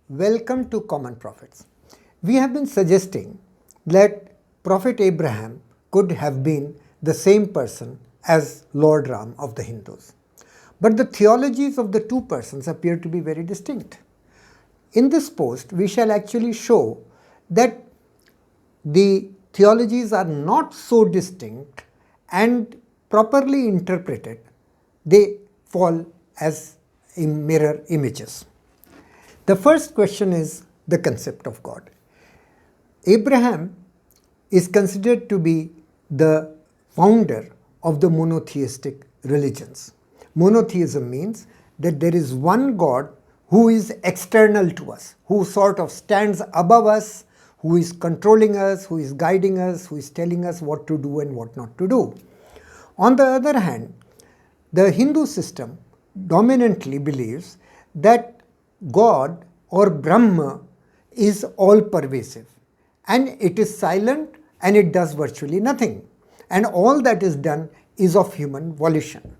Welcome to Common Prophets. We have been suggesting that Prophet Abraham could have been the same person as Lord Ram of the Hindus. But the theologies of the two persons appear to be very distinct. In this post, we shall actually show that the theologies are not so distinct, and properly interpreted, they fall as mirror images. The first question is the concept of God. Abraham is considered to be the founder of the monotheistic religions. Monotheism means that there is one God who is external to us, who sort of stands above us, who is controlling us, who is guiding us, who is telling us what to do and what not to do. On the other hand, the Hindu system dominantly believes that God or Brahma is all-pervasive, and it is silent and it does virtually nothing, and all that is done is of human volition.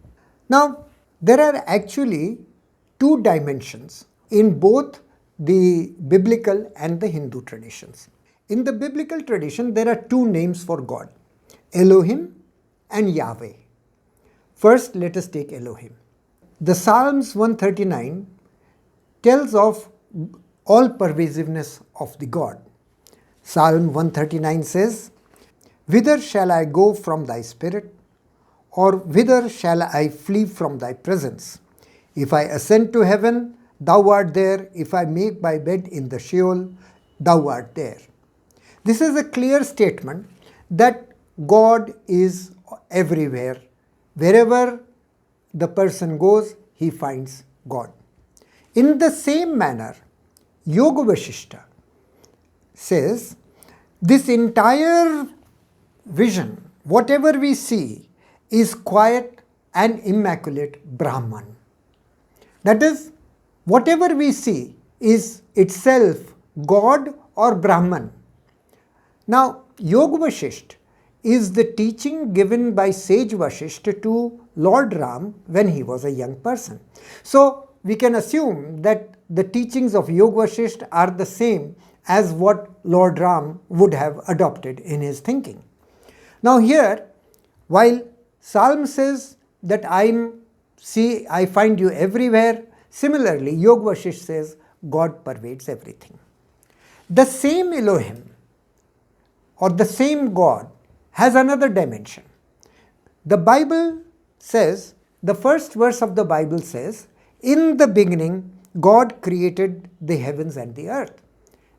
Now, there are actually two dimensions in both the biblical and the Hindu traditions. In the biblical tradition, there are two names for God, Elohim and Yahweh. First, let us take Elohim. The Psalms 139 tells of all-pervasiveness of the God. Psalm 139 says, "Whither shall I go from thy spirit? Or whither shall I flee from thy presence? If I ascend to heaven, thou art there. If I make my bed in the Sheol, thou art there." This is a clear statement that God is everywhere. Wherever the person goes, he finds God. In the same manner, Yoga Vasishta says, this entire vision, whatever we see, is quiet and immaculate Brahman. That is, whatever we see is itself God or Brahman. Now, Yoga Vasishta is the teaching given by sage Vasishta to Lord Ram when he was a young person. So, we can assume that the teachings of Yoga Vasishta are the same as what Lord Ram would have adopted in his thinking. Now here, while Psalm says that I find you everywhere, similarly Yoga Vasishta says God pervades everything. The same Elohim or the same God has another dimension. The Bible says, the first verse of the Bible says, "In the beginning, God created the heavens and the earth."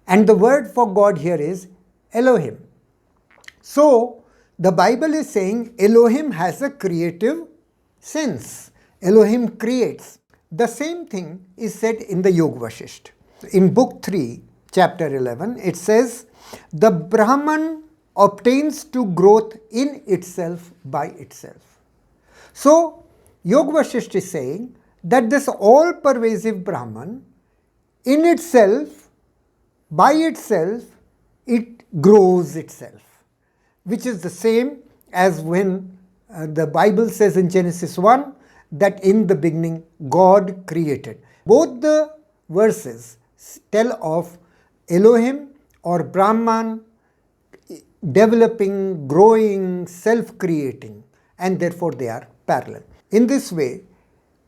And the word for God here is Elohim. So, the Bible is saying Elohim has a creative sense. Elohim creates. The same thing is said in the Yoga Vasishta. In Book 3, Chapter 11, it says, "The Brahman obtains to growth in itself by itself." So, Yoga Vasishta is saying that this all-pervasive Brahman, in itself, by itself, it grows itself, which is the same as when the Bible says in Genesis 1 that in the beginning God created. Both the verses tell of Elohim or Brahman developing, growing, self-creating, and therefore they are parallel. In this way,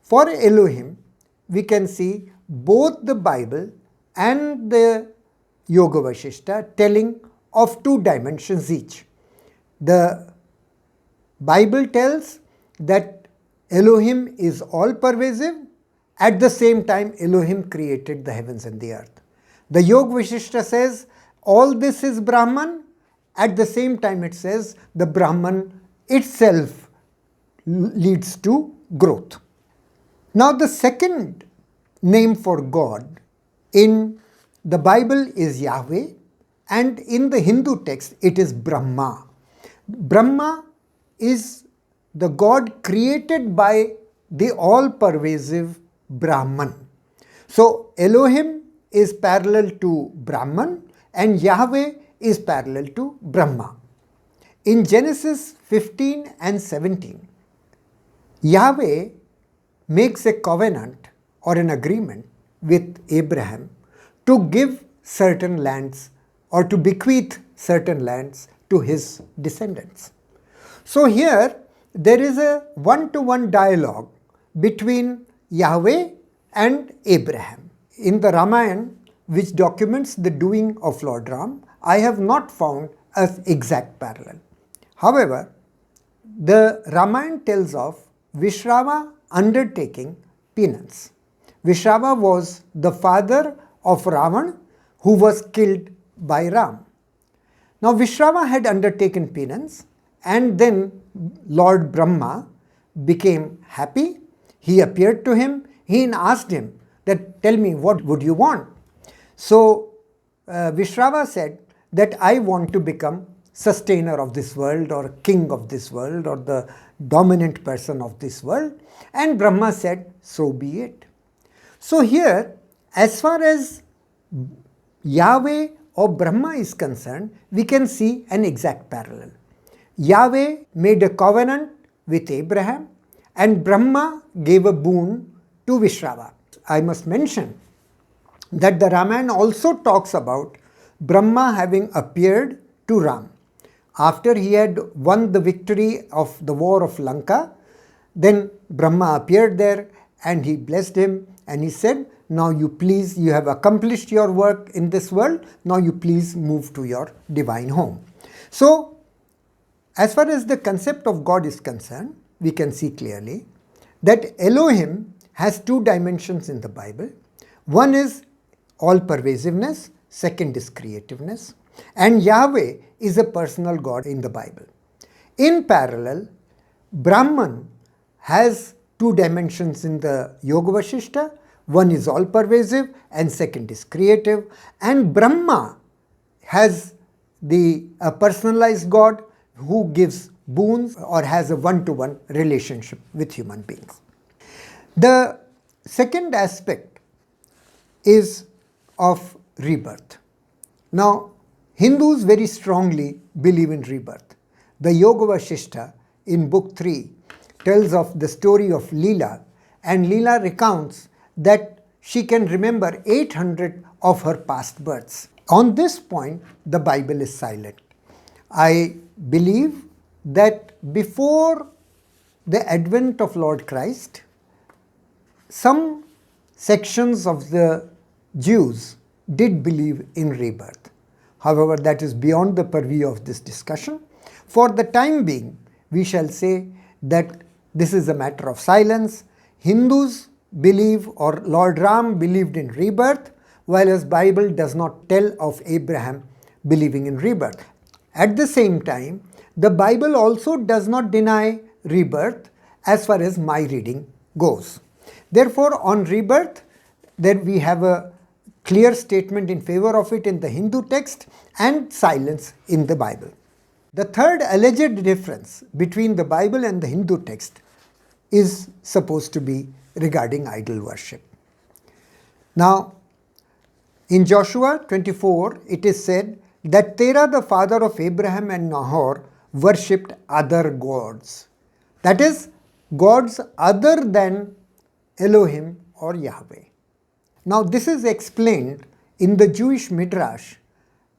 for Elohim, we can see both the Bible and the Yoga Vasishta telling of two dimensions each. The Bible tells that Elohim is all-pervasive. At the same time, Elohim created the heavens and the earth. The Yoga Vasishta says all this is Brahman. At the same time, it says the Brahman itself leads to growth. Now, the second name for God in the Bible is Yahweh, and in the Hindu text it is Brahma. Brahma is the God created by the all-pervasive Brahman. So, Elohim is parallel to Brahman and Yahweh is parallel to Brahma. In Genesis 15 and 17, Yahweh makes a covenant or an agreement with Abraham to give certain lands or to bequeath certain lands to his descendants. So here there is a one-to-one dialogue between Yahweh and Abraham. In the Ramayana, which documents the doing of Lord Ram, I have not found an exact parallel. However, the Ramayana tells of Vishrava undertaking penance. Vishrava was the father of Ravan, who was killed by Ram. Now Vishrava had undertaken penance, and then Lord Brahma became happy. He appeared to him. He asked him that, tell me, what would you want? So Vishrava said that I want to become sustainer of this world, or king of this world, or the dominant person of this world. And Brahma said, so be it. So here, as far as Yahweh or Brahma is concerned, we can see an exact parallel. Yahweh made a covenant with Abraham, and Brahma gave a boon to Vishrava. I must mention that the Ramayana also talks about Brahma having appeared to Ram. After he had won the victory of the war of Lanka, then Brahma appeared there and he blessed him, and he said, now you have accomplished your work in this world, now you please move to your divine home. So, as far as the concept of God is concerned, we can see clearly that Elohim has two dimensions in the Bible. One is all-pervasiveness, second is creativeness, and Yahweh is a personal God in the Bible. In parallel, Brahman has two dimensions in the Yoga Vashishta. One is all-pervasive and second is creative, and Brahma has the personalized God who gives boons or has a one-to-one relationship with human beings. The second aspect is of rebirth. Now, Hindus very strongly believe in rebirth. The Yoga Vashishta in book 3 tells of the story of Leela, and Leela recounts that she can remember 800 of her past births. On this point, the Bible is silent. I believe that before the advent of Lord Christ, some sections of the Jews did believe in rebirth. However, that is beyond the purview of this discussion. For the time being, we shall say that this is a matter of silence. Hindus believe, or Lord Ram believed in rebirth, whereas Bible does not tell of Abraham believing in rebirth. At the same time, the Bible also does not deny rebirth as far as my reading goes. Therefore, on rebirth, then we have a clear statement in favor of it in the Hindu text and silence in the Bible. The third alleged difference between the Bible and the Hindu text is supposed to be regarding idol worship. Now, in Joshua 24, it is said that Terah, the father of Abraham and Nahor, worshipped other gods. That is, gods other than Elohim or Yahweh. Now, this is explained in the Jewish Midrash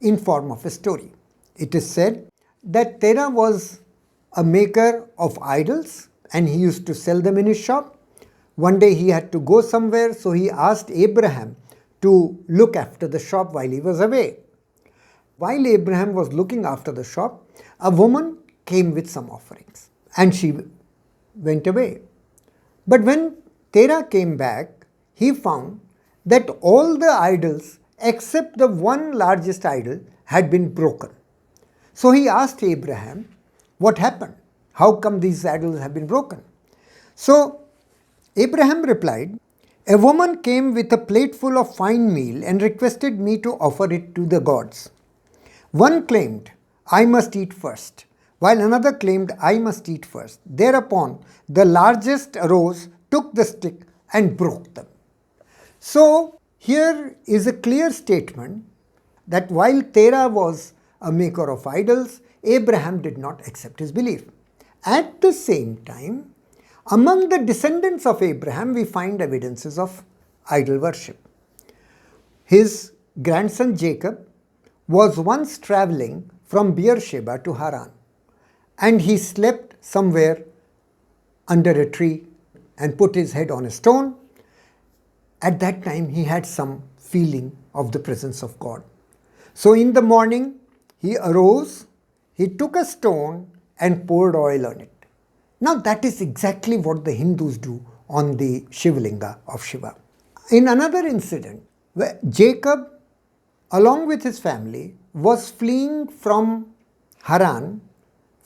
in form of a story. It is said that Terah was a maker of idols and he used to sell them in his shop. One day he had to go somewhere, so he asked Abraham to look after the shop while he was away. While Abraham was looking after the shop, a woman came with some offerings and she went away. But when Terah came back, he found that all the idols except the one largest idol had been broken. So he asked Abraham, what happened? How come these idols have been broken? So Abraham replied, a woman came with a plate full of fine meal and requested me to offer it to the gods. One claimed, I must eat first, while another claimed, I must eat first. Thereupon, the largest arose, took the stick and broke them. So, here is a clear statement that while Terah was a maker of idols, Abraham did not accept his belief. At the same time, among the descendants of Abraham, we find evidences of idol worship. his grandson Jacob was once traveling from Beersheba to Haran, and he slept somewhere under a tree and put his head on a stone. At that time, he had some feeling of the presence of God. So in the morning, he arose, he took a stone and poured oil on it. Now that is exactly what the Hindus do on the Shivlinga of Shiva. In another incident, where Jacob, along with his family, was fleeing from Haran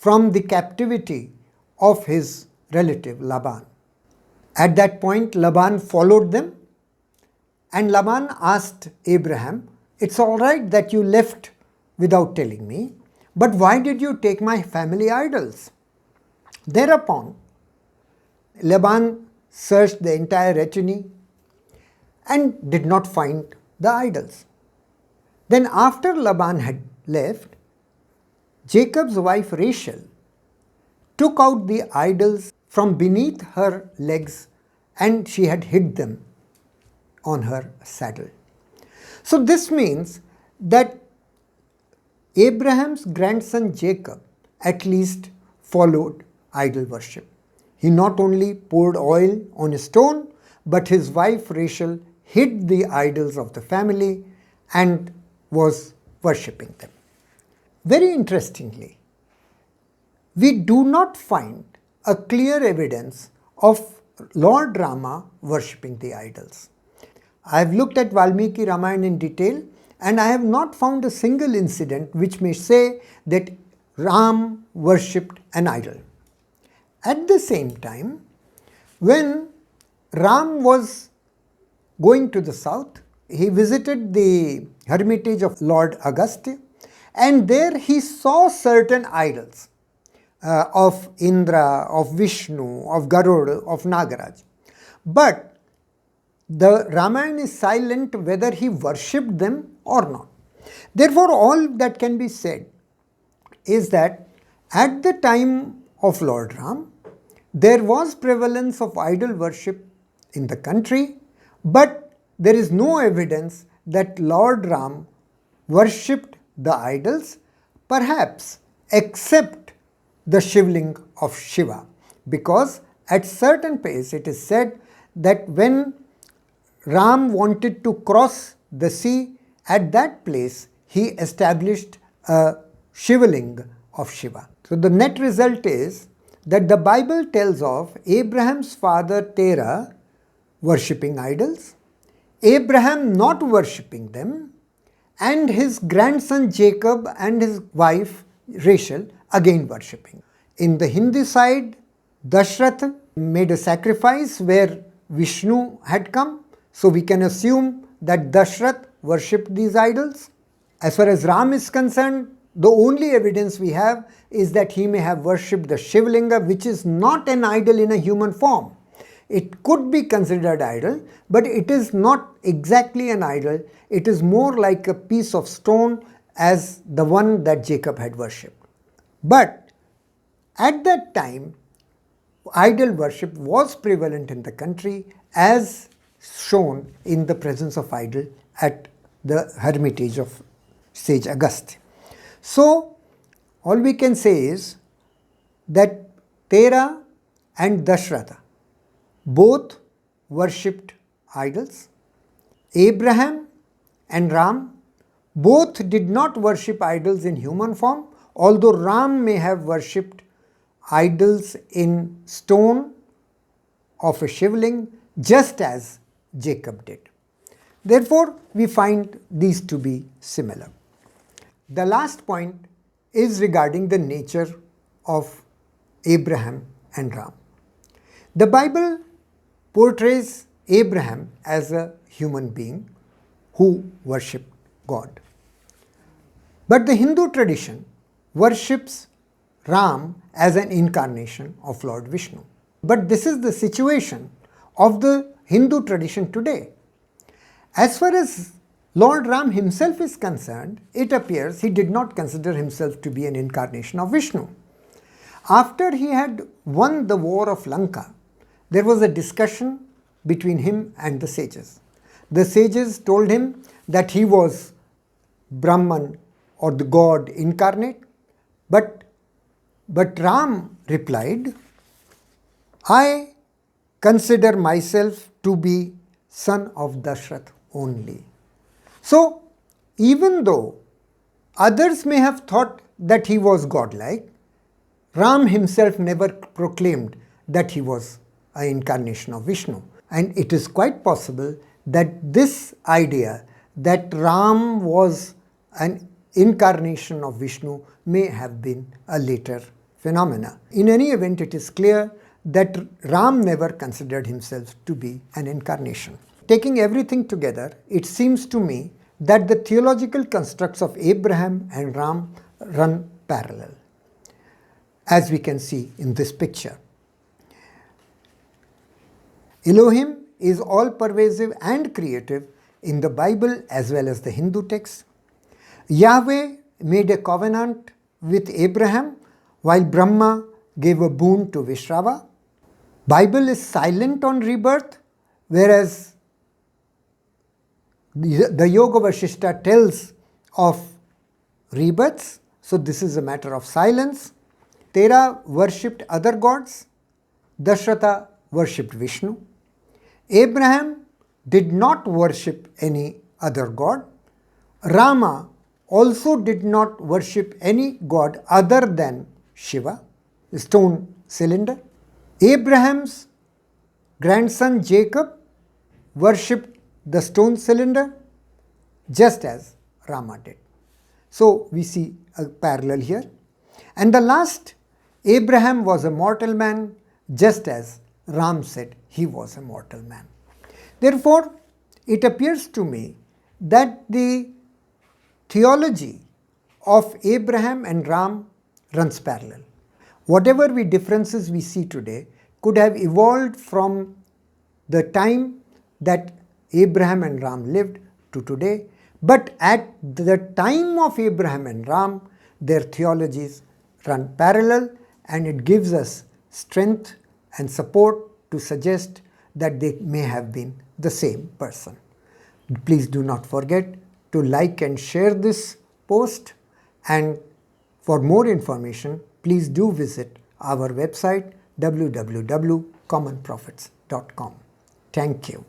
from the captivity of his relative Laban. At that point, Laban followed them, and Laban asked Abraham, "It's all right that you left without telling me, but why did you take my family idols?" Thereupon, Laban searched the entire retinue and did not find the idols. Then after Laban had left, Jacob's wife Rachel took out the idols from beneath her legs and she had hid them on her saddle. So this means that Abraham's grandson Jacob at least followed idol worship. He not only poured oil on a stone, but his wife Rachel hid the idols of the family and was worshipping them. Very interestingly, we do not find a clear evidence of Lord Rama worshipping the idols. I have looked at Valmiki Ramayana in detail, and I have not found a single incident which may say that Ram worshipped an idol. At the same time, when Ram was going to the south, he visited the hermitage of Lord Agastya, and there he saw certain idols of Indra, of Vishnu, of Garuda, of Nagaraj. But the Ramayana is silent whether he worshipped them or not. Therefore, all that can be said is that at the time of Lord Ram, there was prevalence of idol worship in the country, but there is no evidence that Lord Ram worshipped the idols, perhaps except the Shivling of Shiva, because at certain place it is said that when Ram wanted to cross the sea, at that place he established a Shivling of Shiva. So the net result is that the Bible tells of Abraham's father Terah worshipping idols, Abraham not worshipping them, and his grandson Jacob and his wife Rachel again worshipping. In the Hindu side, Dashrath made a sacrifice where Vishnu had come, so we can assume that Dashrath worshipped these idols. As far as Ram is concerned, the only evidence we have is that he may have worshipped the Shivlinga, which is not an idol in a human form. It could be considered idol, but it is not exactly an idol. It is more like a piece of stone as the one that Jacob had worshipped. But at that time, idol worship was prevalent in the country, as shown in the presence of idol at the hermitage of sage Agastya. So all we can say is that Terah and Dashratha both worshipped idols. Abraham and Ram both did not worship idols in human form, although Ram may have worshipped idols in stone of a Shivling, just as Jacob did. Therefore, we find these to be similar. The last point is regarding the nature of Abraham and Ram. The Bible portrays Abraham as a human being who worshipped God. But the Hindu tradition worships Ram as an incarnation of Lord Vishnu. But this is the situation of the Hindu tradition today. As far as Lord Ram himself is concerned, it appears he did not consider himself to be an incarnation of Vishnu. After he had won the war of Lanka, there was a discussion between him and the sages. The sages told him that he was Brahman or the God incarnate, but Ram replied, I consider myself to be son of Dashrath only. So, even though others may have thought that he was godlike, Ram himself never proclaimed that he was an incarnation of Vishnu. And it is quite possible that this idea that Ram was an incarnation of Vishnu may have been a later phenomena. In any event, it is clear that Ram never considered himself to be an incarnation. Taking everything together, it seems to me that the theological constructs of Abraham and Ram run parallel, as we can see in this picture. Elohim is all-pervasive and creative in the Bible as well as the Hindu texts. Yahweh made a covenant with Abraham while Brahma gave a boon to Vishrava. Bible is silent on rebirth, whereas the Yoga Vashishta tells of rebirths, so this is a matter of silence. Tera worshipped other gods, Dashratha worshipped Vishnu. Abraham did not worship any other god. Rama also did not worship any god other than Shiva, the stone cylinder. Abraham's grandson Jacob worshipped the stone cylinder just as Rama did. So we see a parallel here. And the last, Abraham was a mortal man just as Ram said he was a mortal man. Therefore, it appears to me that the theology of Abraham and Ram runs parallel. Whatever differences we see today could have evolved from the time that Abraham and Ram lived to today, but at the time of Abraham and Ram, their theologies run parallel, and it gives us strength and support to suggest that they may have been the same person. Please do not forget to like and share this post, and for more information, please do visit our website www.commonprophets.com. Thank you.